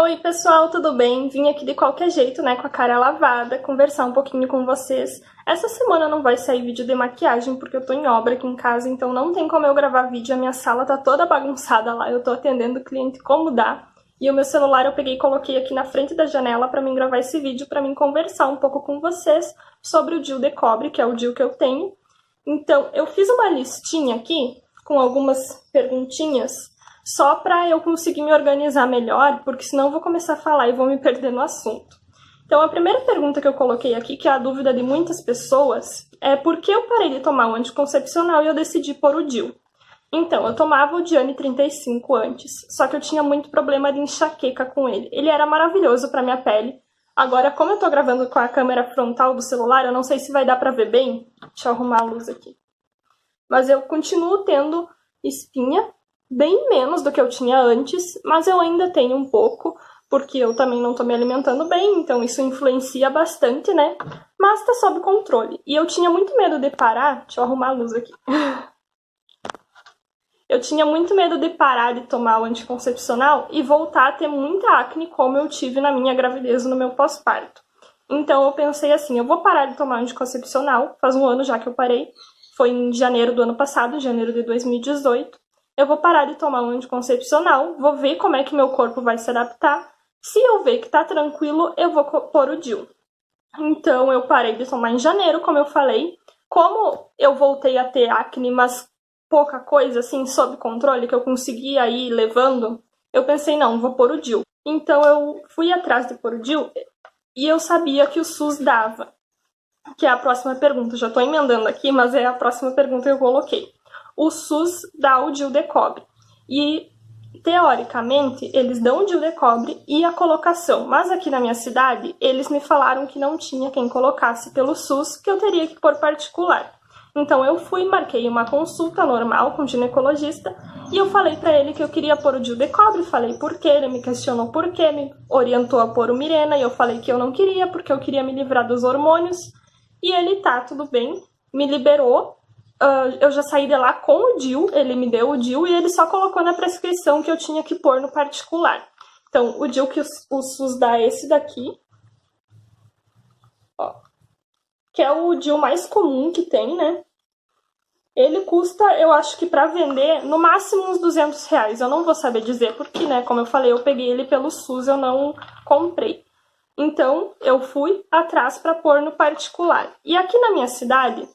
Oi pessoal, tudo bem? Vim aqui de qualquer jeito, né, com a cara lavada, conversar um pouquinho com vocês. Essa semana não vai sair vídeo de maquiagem porque eu tô em obra aqui em casa, então não tem como eu gravar vídeo, a minha sala tá toda bagunçada lá, eu tô atendendo o cliente como dá. E o meu celular eu peguei e coloquei aqui na frente da janela pra mim gravar esse vídeo, pra mim conversar um pouco com vocês sobre o DIU de cobre, que é o DIU que eu tenho. Então, eu fiz uma listinha aqui com algumas perguntinhas, só para eu conseguir me organizar melhor, porque senão eu vou começar a falar e vou me perder no assunto. Então, a primeira pergunta que eu coloquei aqui, que é a dúvida de muitas pessoas, é por que eu parei de tomar o anticoncepcional e eu decidi pôr o DIU. Então, eu tomava o Diane 35 antes, só que eu tinha muito problema de enxaqueca com ele. Ele era maravilhoso para minha pele. Agora, como eu tô gravando com a câmera frontal do celular, eu não sei se vai dar para ver bem. Deixa eu arrumar a luz aqui. Mas eu continuo tendo espinha, bem menos do que eu tinha antes, mas eu ainda tenho um pouco, porque eu também não tô me alimentando bem, então isso influencia bastante, né? Mas tá sob controle. E eu tinha muito medo de parar, deixa eu arrumar a luz aqui. Eu tinha muito medo de parar de tomar o anticoncepcional e voltar a ter muita acne como eu tive na minha gravidez e no meu pós-parto. Então eu pensei assim, eu vou parar de tomar anticoncepcional, faz um ano já que eu parei, foi em janeiro do ano passado, janeiro de 2018. Eu vou parar de tomar um anticoncepcional, vou ver como é que meu corpo vai se adaptar. Se eu ver que tá tranquilo, eu vou pôr o DIU. Então, eu parei de tomar em janeiro, como eu falei. Como eu voltei a ter acne, mas pouca coisa, assim, sob controle, que eu conseguia ir levando, eu pensei, não, vou pôr o DIU. Então, eu fui atrás de pôr o DIU e eu sabia que o SUS dava. Que é a próxima pergunta. Já tô emendando aqui, mas é a próxima pergunta que eu coloquei. O SUS dá o DIU de cobre. E, teoricamente, eles dão o DIU de cobre e a colocação. Mas aqui na minha cidade, eles me falaram que não tinha quem colocasse pelo SUS, que eu teria que pôr particular. Então eu fui, marquei uma consulta normal com o ginecologista e eu falei pra ele que eu queria pôr o DIU de cobre, falei por quê, ele me questionou por quê, me orientou a pôr o Mirena e eu falei que eu não queria porque eu queria me livrar dos hormônios. E ele, tá, tudo bem, me liberou. Eu já saí de lá com o DIU, ele me deu o DIU e ele só colocou na prescrição que eu tinha que pôr no particular. Então, o DIU que o SUS dá é esse daqui, ó, que é o DIU mais comum que tem, né? Ele custa, eu acho que pra vender, no máximo uns R$200. Eu não vou saber dizer porque, né, como eu falei, eu peguei ele pelo SUS, eu não comprei. Então, eu fui atrás para pôr no particular. E aqui na minha cidade,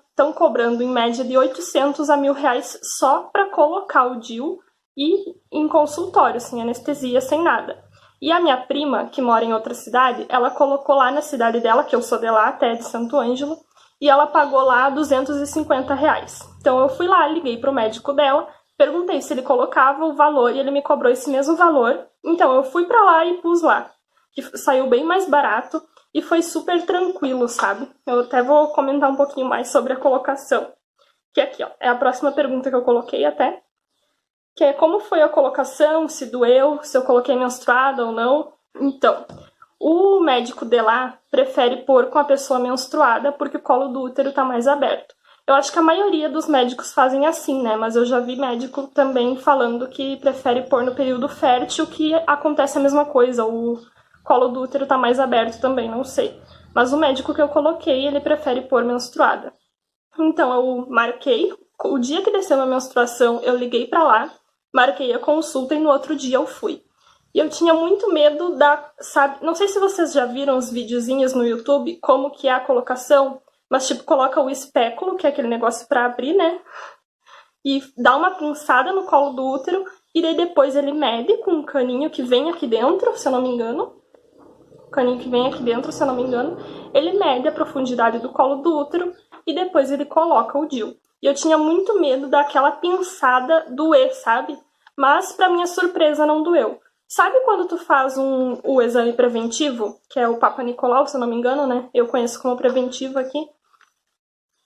estão cobrando em média de 800 a R$1.000 só para colocar o DIU e em consultório, sem anestesia, sem nada. E a minha prima, que mora em outra cidade, ela colocou lá na cidade dela, que eu sou de lá, até de Santo Ângelo, e ela pagou lá R$250. Então eu fui lá, liguei pro médico dela, perguntei se ele colocava o valor e ele me cobrou esse mesmo valor. Então eu fui pra lá e pus lá, que saiu bem mais barato. E foi super tranquilo, sabe? Eu até vou comentar um pouquinho mais sobre a colocação. Que aqui, ó, é a próxima pergunta que eu coloquei até. Que é como foi a colocação, se doeu, se eu coloquei menstruada ou não. Então, o médico de lá prefere pôr com a pessoa menstruada porque o colo do útero tá mais aberto. Eu acho que a maioria dos médicos fazem assim, né? Mas eu já vi médico também falando que prefere pôr no período fértil, que acontece a mesma coisa. O colo do útero tá mais aberto também, não sei. Mas o médico que eu coloquei, ele prefere pôr menstruada. Então, eu marquei, o dia que desceu a menstruação, eu liguei pra lá, marquei a consulta e no outro dia eu fui. E eu tinha muito medo sabe, não sei se vocês já viram os videozinhos no YouTube, como que é a colocação, mas tipo, coloca o espéculo, que é aquele negócio pra abrir, né? E dá uma pinçada no colo do útero, e daí depois ele mede com um caninho que vem aqui dentro, se eu não me engano, caninho que vem aqui dentro, se eu não me engano, ele mede a profundidade do colo do útero e depois ele coloca o DIU. E eu tinha muito medo daquela pinçada doer, sabe? Mas, pra minha surpresa, não doeu. Sabe quando tu faz o exame preventivo, que é o Papa Nicolau, se eu não me engano, né? Eu conheço como preventivo aqui.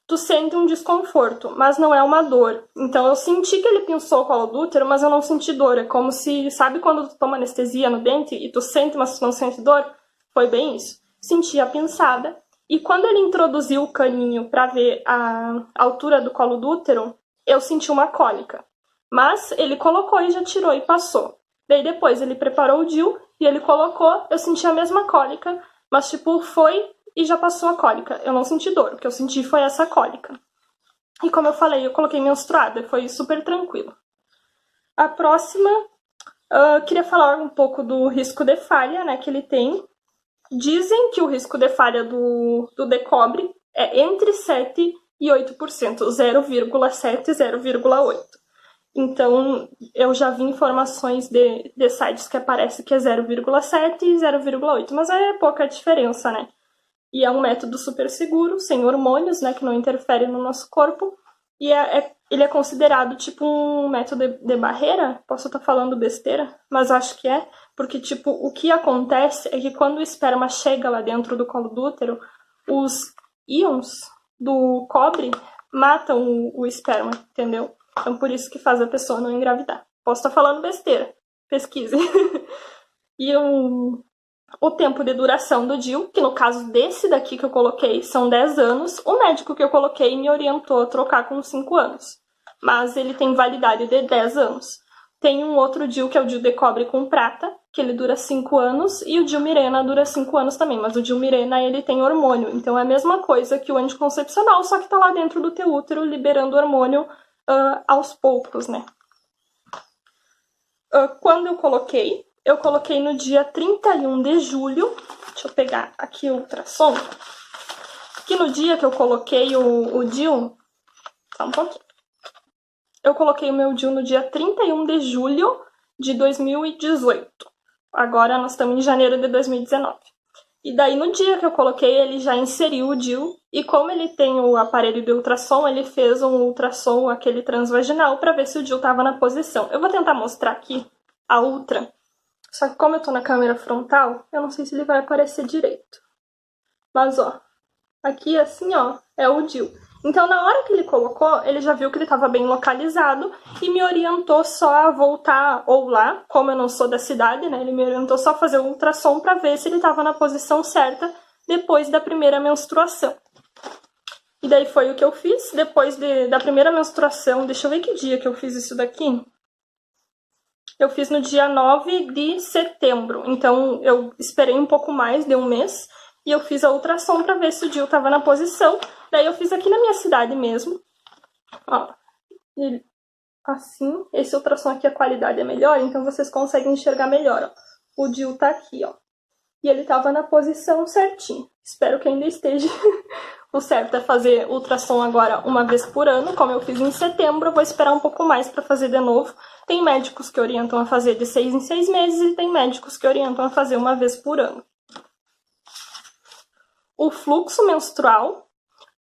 Tu sente um desconforto, mas não é uma dor. Então eu senti que ele pinçou o colo do útero, mas eu não senti dor. É como se, sabe quando tu toma anestesia no dente e tu sente, mas tu não sente dor? Foi bem isso. Senti a pinçada. E quando ele introduziu o caninho para ver a altura do colo do útero, eu senti uma cólica. Mas ele colocou e já tirou e passou. Daí depois ele preparou o DIU e ele colocou, eu senti a mesma cólica, mas tipo, foi e já passou a cólica. Eu não senti dor, o que eu senti foi essa cólica. E como eu falei, eu coloquei menstruada, foi super tranquilo. A próxima, queria falar um pouco do risco de falha, né, que ele tem. Dizem que o risco de falha do Decobre é entre 7 e 8%, 0,7 e 0,8%. Então, eu já vi informações de sites que aparece que é 0,7 e 0,8, mas é pouca diferença, né? E é um método super seguro, sem hormônios, né, que não interfere no nosso corpo. E ele é considerado tipo um método de barreira. Posso estar falando besteira, mas acho que é. Porque, tipo, o que acontece é que quando o esperma chega lá dentro do colo do útero, os íons do cobre matam o esperma, entendeu? Então, por isso que faz a pessoa não engravidar. Posso estar falando besteira. Pesquise. E o tempo de duração do DIU, que no caso desse daqui que eu coloquei são 10 anos, o médico que eu coloquei me orientou a trocar com 5 anos. Mas ele tem validade de 10 anos. Tem um outro DIU que é o DIU de cobre com prata, que ele dura 5 anos, e o DIU Mirena dura 5 anos também, mas o DIU Mirena ele tem hormônio, então é a mesma coisa que o anticoncepcional, só que tá lá dentro do teu útero liberando hormônio aos poucos, né? Quando eu coloquei no dia 31 de julho, deixa eu pegar aqui o ultrassom, que no dia que eu coloquei o DIU, só um pouquinho, eu coloquei o meu DIU no dia 31 de julho de 2018, agora nós estamos em janeiro de 2019. E daí no dia que eu coloquei, ele já inseriu o DIU, e como ele tem o aparelho de ultrassom, ele fez um ultrassom, aquele transvaginal, para ver se o DIU estava na posição. Eu vou tentar mostrar aqui a ultra, só que como eu tô na câmera frontal, eu não sei se ele vai aparecer direito. Mas ó, aqui assim ó, é o DIU. Então na hora que ele colocou, ele já viu que ele estava bem localizado e me orientou só a voltar ou lá, como eu não sou da cidade, né? Ele me orientou só a fazer o ultrassom para ver se ele estava na posição certa depois da primeira menstruação. E daí foi o que eu fiz, depois da primeira menstruação, deixa eu ver que dia que eu fiz isso daqui. Eu fiz no dia 9 de setembro, então eu esperei um pouco mais, de um mês, e eu fiz a ultrassom para ver se o DIU estava na posição. Daí eu fiz aqui na minha cidade mesmo, ó, e assim, esse ultrassom aqui a qualidade é melhor, então vocês conseguem enxergar melhor, ó. O DIU tá aqui, ó, e ele tava na posição certinho. Espero que ainda esteja. O certo é fazer ultrassom agora uma vez por ano, como eu fiz em setembro, eu vou esperar um pouco mais para fazer de novo. Tem médicos que orientam a fazer de 6 em 6 meses e tem médicos que orientam a fazer uma vez por ano. O fluxo menstrual,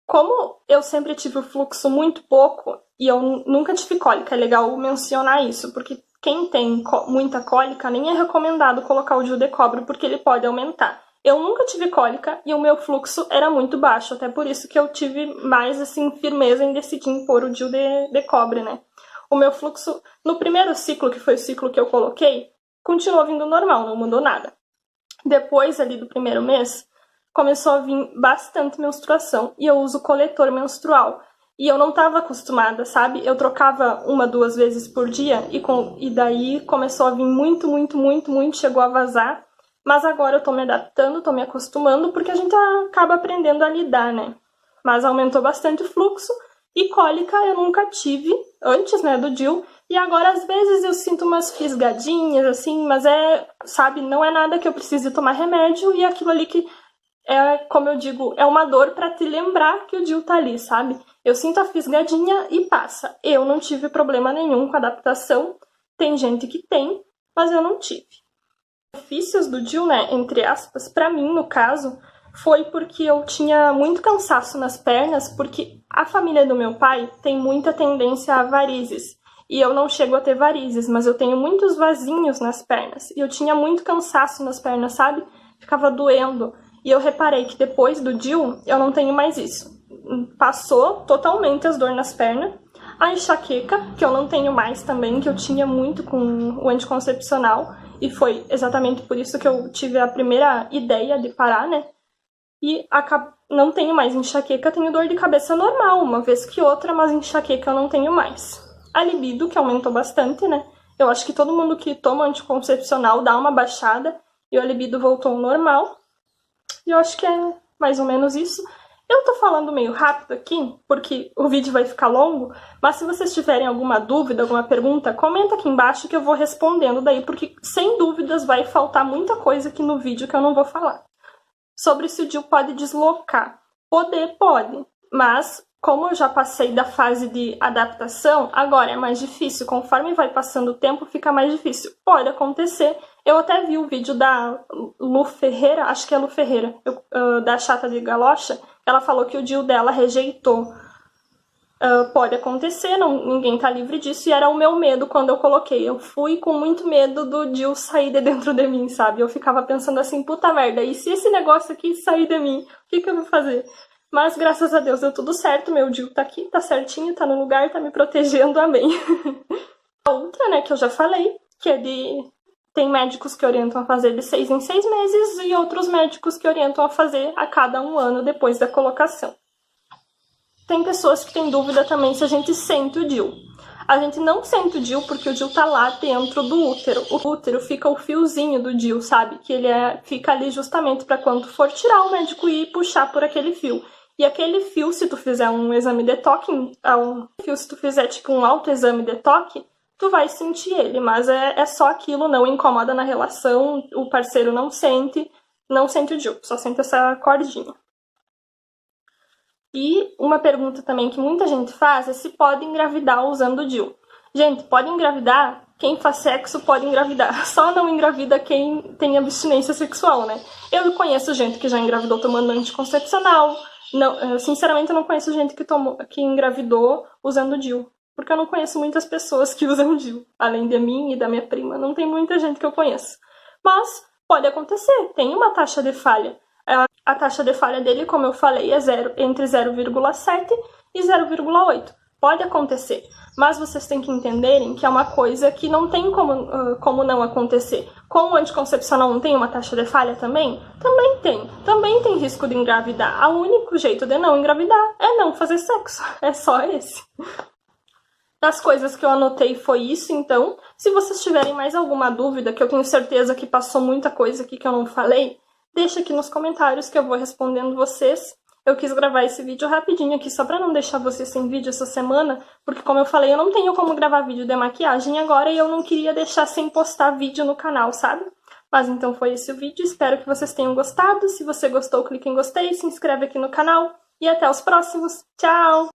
como eu sempre tive o fluxo muito pouco e eu nunca tive cólica, é legal mencionar isso, porque quem tem muita cólica nem é recomendado colocar o DIU de cobre porque ele pode aumentar. Eu nunca tive cólica e o meu fluxo era muito baixo, até por isso que eu tive mais assim firmeza em decidir em pôr o DIU de cobre, né? O meu fluxo, no primeiro ciclo, que foi o ciclo que eu coloquei, continuou vindo normal, não mudou nada. Depois ali do primeiro mês, começou a vir bastante menstruação e eu uso coletor menstrual. E eu não estava acostumada, sabe? Eu trocava 1, 2 vezes por dia e daí começou a vir muito, chegou a vazar. Mas agora eu tô me adaptando, tô me acostumando, porque a gente acaba aprendendo a lidar, né? Mas aumentou bastante o fluxo e cólica eu nunca tive antes, né, do DIU. E agora às vezes eu sinto umas fisgadinhas, assim, mas sabe, não é nada que eu precise tomar remédio e aquilo ali que como eu digo, é uma dor pra te lembrar que o DIU tá ali, sabe? Eu sinto a fisgadinha e passa. Eu não tive problema nenhum com a adaptação. Tem gente que tem, mas eu não tive. Os benefícios do DIU, né, entre aspas, pra mim, no caso, foi porque eu tinha muito cansaço nas pernas, porque a família do meu pai tem muita tendência a varizes. E eu não chego a ter varizes, mas eu tenho muitos vasinhos nas pernas. E eu tinha muito cansaço nas pernas, sabe? Ficava doendo. E eu reparei que depois do DIU, eu não tenho mais isso. Passou totalmente as dores nas pernas. A enxaqueca, que eu não tenho mais também, que eu tinha muito com o anticoncepcional. E foi exatamente por isso que eu tive a primeira ideia de parar, né? E não tenho mais enxaqueca, tenho dor de cabeça normal, uma vez que outra, mas enxaqueca eu não tenho mais. A libido, que aumentou bastante, né? Eu acho que todo mundo que toma anticoncepcional dá uma baixada e a libido voltou ao normal. E eu acho que é mais ou menos isso. Eu tô falando meio rápido aqui, porque o vídeo vai ficar longo, mas se vocês tiverem alguma dúvida, alguma pergunta, comenta aqui embaixo que eu vou respondendo daí, porque sem dúvidas vai faltar muita coisa aqui no vídeo que eu não vou falar. Sobre se o DIU pode deslocar. Poder, pode, mas como eu já passei da fase de adaptação, agora é mais difícil. Conforme vai passando o tempo, fica mais difícil. Pode acontecer. Eu até vi o vídeo da Lu Ferreira, acho que é Lu Ferreira, da Chata de Galocha. Ela falou que o DIU dela rejeitou. Pode acontecer, ninguém tá livre disso. E era o meu medo quando eu coloquei. Eu fui com muito medo do DIU sair de dentro de mim, sabe? Eu ficava pensando assim, puta merda, e se esse negócio aqui sair de mim? O que eu vou fazer? Mas graças a Deus deu tudo certo, meu DIU tá aqui, tá certinho, tá no lugar, tá me protegendo, amém. A outra, né, que eu já falei, que é de... Tem médicos que orientam a fazer de 6 em 6 meses e outros médicos que orientam a fazer a cada 1 ano depois da colocação. Tem pessoas que têm dúvida também se a gente sente o DIU. A gente não sente o DIU porque o DIU tá lá dentro do útero. O útero fica o fiozinho do DIU, sabe? Que ele fica ali justamente para quando for tirar, o médico ir e puxar por aquele fio. E aquele fio, se tu fizer um exame de toque, se tu fizer tipo um autoexame de toque, tu vai sentir ele, mas é só aquilo, não incomoda na relação, o parceiro não sente o DIU, só sente essa cordinha. E uma pergunta também que muita gente faz é se pode engravidar usando o DIU. Gente, pode engravidar, quem faz sexo pode engravidar, só não engravida quem tem abstinência sexual, né? Eu conheço gente que já engravidou tomando anticoncepcional, sinceramente eu não conheço gente que engravidou usando o DIU. Porque eu não conheço muitas pessoas que usam DIU. Além de mim e da minha prima, não tem muita gente que eu conheço. Mas pode acontecer, tem uma taxa de falha. A taxa de falha dele, como eu falei, é entre 0,7 e 0,8. Pode acontecer, mas vocês têm que entenderem que é uma coisa que não tem como não acontecer. Como o anticoncepcional não tem uma taxa de falha também? Também tem risco de engravidar. O único jeito de não engravidar é não fazer sexo. É só esse. Das coisas que eu anotei foi isso, então. Se vocês tiverem mais alguma dúvida, que eu tenho certeza que passou muita coisa aqui que eu não falei, deixa aqui nos comentários que eu vou respondendo vocês. Eu quis gravar esse vídeo rapidinho aqui, só pra não deixar vocês sem vídeo essa semana, porque como eu falei, eu não tenho como gravar vídeo de maquiagem agora e eu não queria deixar sem postar vídeo no canal, sabe? Mas então foi esse o vídeo, espero que vocês tenham gostado. Se você gostou, clique em gostei, se inscreve aqui no canal e até os próximos. Tchau!